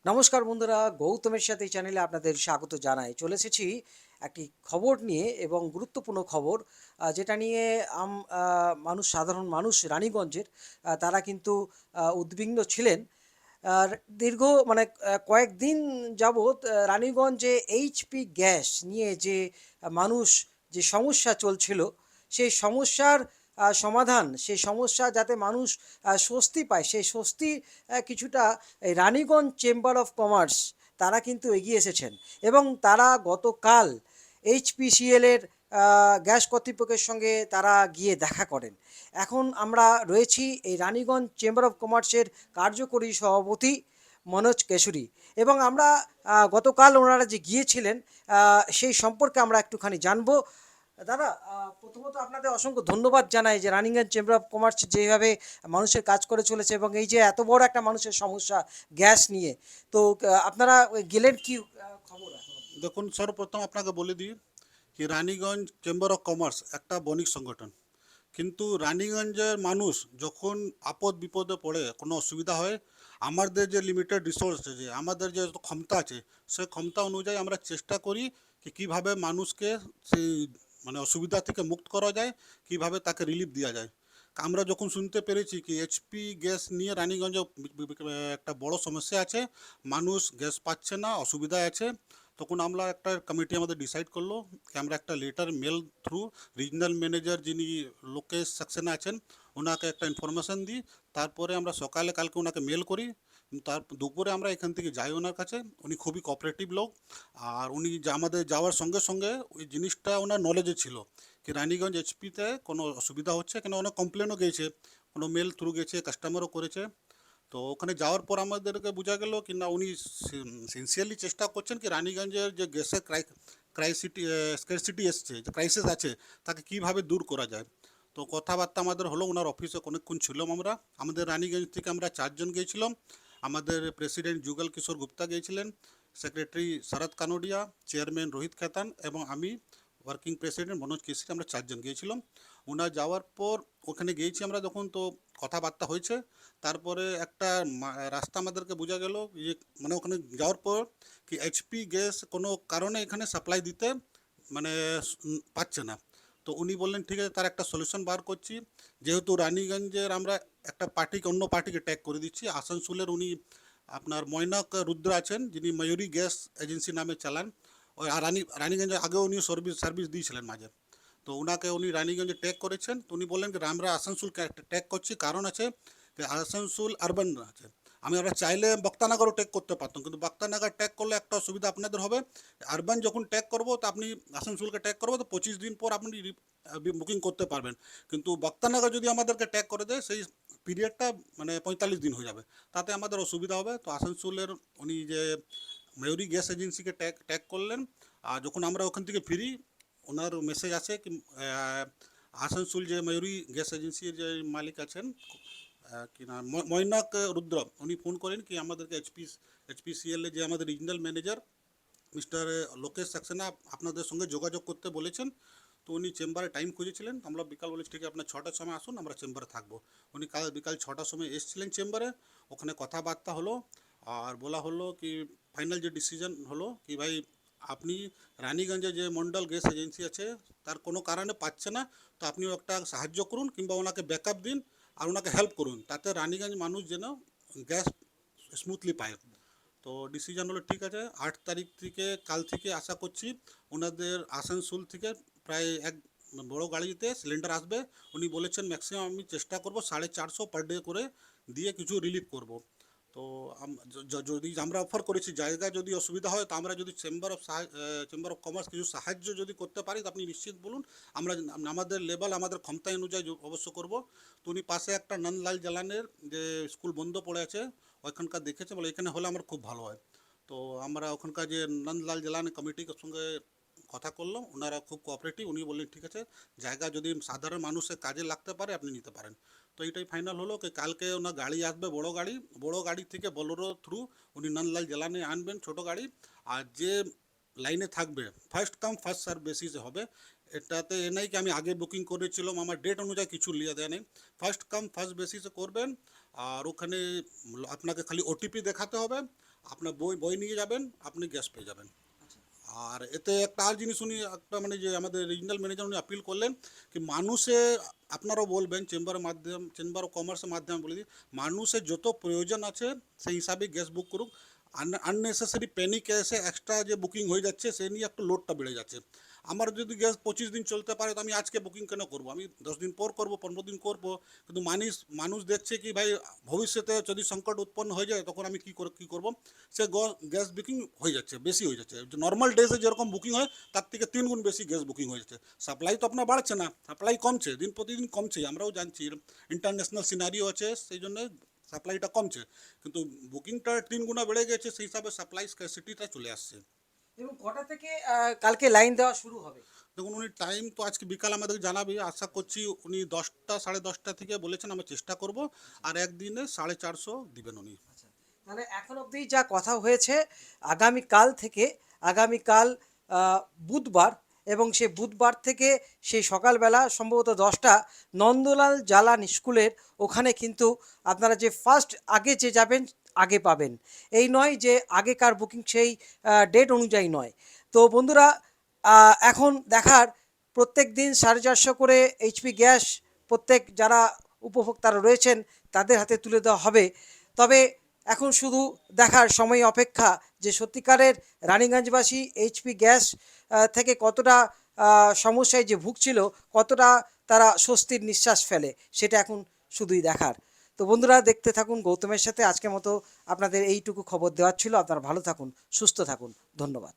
নমস্কার বন্ধুরা, গৌতমের সাথে এই চ্যানেলে আপনাদের স্বাগত জানাই। চলে এসেছি একটি খবর নিয়ে এবং গুরুত্বপূর্ণ খবর, যেটা নিয়ে সাধারণ মানুষ রানীগঞ্জের তারা কিন্তু উদ্বিগ্ন ছিলেন। আর দীর্ঘ মানে কয়েকদিন যাবৎ রানীগঞ্জে এইচপি গ্যাস নিয়ে যে মানুষ যে সমস্যা চলছিল, সেই সমস্যার সমাধান, সেই সমস্যা যাতে মানুষ স্বস্তি পায়, সেই স্বস্তি কিছুটা এই রানীগঞ্জ চেম্বার অফ কমার্স তারা কিন্তু এগিয়ে এসেছেন এবং তারা গতকাল এইচপিসিএলের গ্যাস কর্তৃপক্ষের সঙ্গে তারা গিয়ে দেখা করেন। এখন আমরা রয়েছি এই রানীগঞ্জ চেম্বার অফ কমার্সের কার্যকরী সভাপতি মনোজ কেশরী, এবং আমরা গতকাল ওনারা যে গিয়েছিলেন সেই সম্পর্কে আমরা একটুখানি জানবো। দাদা, প্রথমত আপনাদের অসংখ্য ধন্যবাদ জানাই যে রানিংগঞ্জ চেম্বার অফ কমার্স যেভাবে মানুষের কাজ করে চলেছে এবং এই যে এত বড় একটা মানুষের সমস্যা গ্যাস নিয়ে। তো আপনারা গেলেন কি খবর এখন? দেখুন, সর্বপ্রথম আপনাকে বলে দিই কি রানীগঞ্জ চেম্বার অফ কমার্স একটা বণিক সংগঠন। কিন্তু রানীগঞ্জের মানুষ যখন আপদ বিপদে পড়ে, কোনো অসুবিধা হয়, আমাদের যে লিমিটেড রিসোর্স আছে, আমাদের যে ক্ষমতা আছে, সেই ক্ষমতা অনুযায়ী আমরা চেষ্টা করি কি কীভাবে মানুষকে সেই অসুবিধা থেকে মুক্ত করা যায়, কিভাবে তাকে রিলিফ দেওয়া যায়। আমরা যখন শুনতে পেরেছি কি এইচপি গ্যাস নিয়ে রানীগঞ্জে একটা বড় সমস্যা আছে, মানুষ গ্যাস পাচ্ছে না, অসুবিধায় আছে, তখন আমরা একটা কমিটি আমাদের ডিসাইড করলো কি আমরা একটা letter mail through regional manager যিনি লোকেশ সেকশনে আছেন ওনাকে একটা ইনফরমেশন দিই। তারপরে আমরা সকালে কালকে ওনাকে মেল করি, তার দুপুরে আমরা এখান থেকে যাই ওনার কাছে। উনি খুবই কোঅপারেটিভ লোক, আর উনি আমাদের যাওয়ার সঙ্গে সঙ্গে ওই জিনিসটা ওনার নলেজে ছিল কি রানীগঞ্জ এইচপিতে কোনো অসুবিধা হচ্ছে, কেন অনেক কমপ্লেনও গিয়েছে, কোনো মেল থ্রু গেছে, কাস্টমারও করেছে। তো ওখানে যাওয়ার পর আমাদেরকে বোঝা গেল কি না উনি সিনসিয়ারলি চেষ্টা করছেন কি রানীগঞ্জের যে গ্যাসের স্কারসিটি এসছে, যে ক্রাইসিস আছে, তাকে কিভাবে দূর করা যায়। তো কথাবার্তা আমাদের হলো, ওনার অফিসে অনেকক্ষণ ছিলাম আমরা। আমাদের রানীগঞ্জ থেকে আমরা 4 জন গিয়েছিলাম। আমাদের প্রেসিডেন্ট যুগল কিশোর গুপ্তা গিয়েছিলেন, সেক্রেটারি শরৎ কানোডিয়া, চেয়ারম্যান রোহিত খেতান এবং আমি ওয়ার্কিং প্রেসিডেন্ট মনোজ কেশরী, আমরা 4 জন গিয়েছিলাম। ওনার যাওয়ার পর ওখানে গিয়েছি আমরা যখন, তো কথাবার্তা হয়েছে। তারপরে একটা রাস্তা আমাদেরকে বোঝা গেল যে ওখানে যাওয়ার পর কি এইচপি গ্যাস কোনো কারণে এখানে সাপ্লাই দিতে মানে পাচ্ছে না। তো উনি বললেন ঠিক আছে, তার একটা সলিউশন বার করছি। যেহেতু রানীগঞ্জের আমরা একটা পার্টিকে, অন্য পার্টিকে ট্যাগ করে দিচ্ছি। আসানসোলের উনি আপনার ময়নাক রুদ্র আছেন, যিনি ময়ূরী গ্যাস এজেন্সি নামে চালান। ওই রানীগঞ্জে আগেও উনি সার্ভিস দিয়েছিলেন মাঝে। তো ওনাকে উনি রানীগঞ্জে ট্যাগ করেছেন। তো উনি বললেন যে আমরা আসানসোলকে ট্যাগ করছি, কারণ আছে যে আসানসোল আরবান আছে। আমরা চাইলে বক্তানগরও ট্যাগ করতে পারতাম, কিন্তু বক্তানগর ট্যাগ করলে একটা অসুবিধা আপনাদের হবে, আরবান যখন ট্যাগ করবো তো আপনি আসানসোলকে ট্যাগ করবো তো 25 দিন পর আপনি বুকিং করতে পারবেন। কিন্তু বক্তানগর যদি আমাদেরকে ট্যাগ করে দেয়, সেই পিরিয়ডটা 45 দিন হয়ে যাবে, তাতে আমাদের অসুবিধা হবে। তো আসানসোলের উনি যে ময়ূরী গ্যাস এজেন্সিকে ট্যাগ ট্যাগ করলেন। আর যখন আমরা ওখান থেকে ফিরি, ওনার মেসেজ আছে কি আসানসোল যে ময়ূরী গ্যাস এজেন্সির যে মালিক আছেন, কি নাম, মৈনাক রুদ্র, উনি ফোন করেন কি আমাদেরকে এইচপিসিএল যে আমাদের regional manager mister Lokesh Saxena আপনাদের সঙ্গে যোগাযোগ করতে বলেছেন। তো উনি চেম্বারে টাইম খুঁজেছিলেন। আমরা বিকাল বলেছি ঠিক আছে, আপনার 6টার সময় আসুন, আমরা চেম্বারে থাকবো। উনি কাল বিকাল 6টার সময় এসেছিলেন চেম্বারে। ওখানে কথাবার্তা হলো, আর বলা হলো কি ফাইনাল যে ডিসিশন হলো কি ভাই আপনি রানীগঞ্জে যে মন্ডল গ্যাস এজেন্সি আছে তার কোনো কারণে পাচ্ছে না, তো আপনিও একটা সাহায্য করুন কিংবা ওনাকে ব্যাকআপ দিন আর ওনাকে হেল্প করুন, তাতে রানীগঞ্জ মানুষ যেন গ্যাস স্মুথলি পায়। তো ডিসিশন হলো ঠিক আছে, 8 তারিখ থেকে কাল থেকে আশা করছি ওনাদের আসানসোল থেকে প্রায় এক বড় গাড়িতে সিলিন্ডার আসবে। উনি বলেছেন ম্যাক্সিমাম আমি চেষ্টা করব 450 পার ডে করে দিয়ে কিছু রিলিফ করব। তো যদি আমরা অফার করেছি জায়গা যদি অসুবিধা হয়, তো আমরা যদি চেম্বার অফ কমার্স কিছু সাহায্য যদি করতে পারি তো আপনি নিশ্চিত বলুন, আমরা আমাদের লেভেল আমাদের ক্ষমতা অনুযায়ী অবশ্য করব। তো উনি পাশে একটা নন্দলাল জালানের যে স্কুল বন্ধ পড়ে আছে ওইখানকার দেখেছে, বলে এখানে হলে আমার খুব ভালো হয়। তো আমরা ওখানকার যে নন্দলাল জালানি কমিটির সঙ্গে কথা করলাম, ওনারা খুব কোঅপারেটিভ। উনি বললেন ঠিক আছে, জায়গা যদি সাধারণ মানুষের কাজে লাগতে পারে আপনি নিতে পারেন। তো এইটাই ফাইনাল হলো কি কালকে ওনার গাড়ি আসবে, বড় গাড়ি থেকে বোলেরো থ্রু উনি নন্দলাল জালানি আনবেন ছোট গাড়ি। আর যে লাইনে থাকবে ফার্স্ট কাম ফার্স্ট সার্ভ বেসিসে হবে। এটাতে এ নাই কি আমি আগে বুকিং করেছিলাম, আমার ডেট অনুযায়ী কিছু লিয়ে দেয় নেই, ফার্স্ট কাম ফার্স্ট বেসিসে করবেন। আর ওখানে আপনাকে খালি ওটিপি দেখাতে হবে, আপনার বই বই নিয়ে যাবেন, আপনি গ্যাস পেয়ে যাবেন। আর এতে একটা আর জিনিস উনি একটা মানে যে আমাদের রিজনাল ম্যানেজার উনি আপিল করলেন কি মানুষে, আপনারাও বলবেন চেম্বার অফ কমার্সের মাধ্যমে বলে দিই, মানুষের যত প্রয়োজন আছে সেই হিসাবে গ্যাস বুক করুক। আননেসেসারি প্যানিক এসে এক্সট্রা যে বুকিং হয়ে যাচ্ছে সে নিয়ে একটু লোডটা বেড়ে যাচ্ছে। আমার যদি গ্যাস 25 দিন চলতে পারে তো আমি আজকে বুকিং কেন করবো, আমি 10 দিন পর করবো, 15 দিন করবো। কিন্তু মানুষ দেখছে কি ভাই ভবিষ্যতে যদি সংকট উৎপন্ন হয়ে যায় তখন আমি কী করবো, সে গ্যাস বুকিং হয়ে যাচ্ছে, বেশি হয়ে যাচ্ছে। নর্মাল ডেজে যেরকম বুকিং হয় তার থেকে 3 গুণ বেশি গ্যাস বুকিং হয়ে যাচ্ছে। সাপ্লাই তো আপনার বাড়ছে না, সাপ্লাই কমছে, দিন প্রতিদিন কমছে, আমরাও জানছি ইন্টারন্যাশনাল সিনারিও আছে, সেই জন্য সাপ্লাইটা কমছে। কিন্তু বুকিংটা 3 গুণা বেড়ে গেছে, সেই হিসাবে সাপ্লাই স্ক্যারসিটিটা চলে আসছে। এবং কটা থেকে কালকে লাইন দেওয়া শুরু হবে? দেখুন উনি টাইম তো আজকে বিকাল আমাদের জানাবে, আশা করছি উনি 10টা 10:30 থেকে বলেছেন, আমরা চেষ্টা করব। আর একদিনে 450 দিবেন উনি। আচ্ছা, তাহলে এখন অবধি যা কথা হয়েছে, আগামীকাল থেকে, আগামীকাল বুধবার, এবং সেই বুধবার থেকে সেই সকালবেলা সম্ভবত 10টা নন্দলাল জালান স্কুলের ওখানে কিন্তু আপনারা যে ফার্স্ট আগে যে যাবেন আগে পাবেন, এই নয় যে আগেকার বুকিং সেই ডেট অনুযায়ী নয়। তো বন্ধুরা, এখন দেখার, প্রত্যেক দিন 450 করে এইচপি গ্যাস প্রত্যেক যারা উপভোক্তারা রয়েছেন তাদের হাতে তুলে দেওয়া হবে। তবে এখন শুধু দেখার সময় অপেক্ষা যে সত্যিকারের রানীগঞ্জবাসী এইচপি গ্যাস থেকে কতটা সমস্যায় যে ভুগছিল, কতটা তারা স্বস্তির নিঃশ্বাস ফেলে, সেটা এখন শুধুই দেখার। তো বন্ধুরা, দেখতে থাকুন গৌতমের সাথে। আজকের মতো আপনাদের এইটুকু খবর দেওয়ার ছিল। আপনারা ভালো থাকুন, সুস্থ থাকুন, ধন্যবাদ।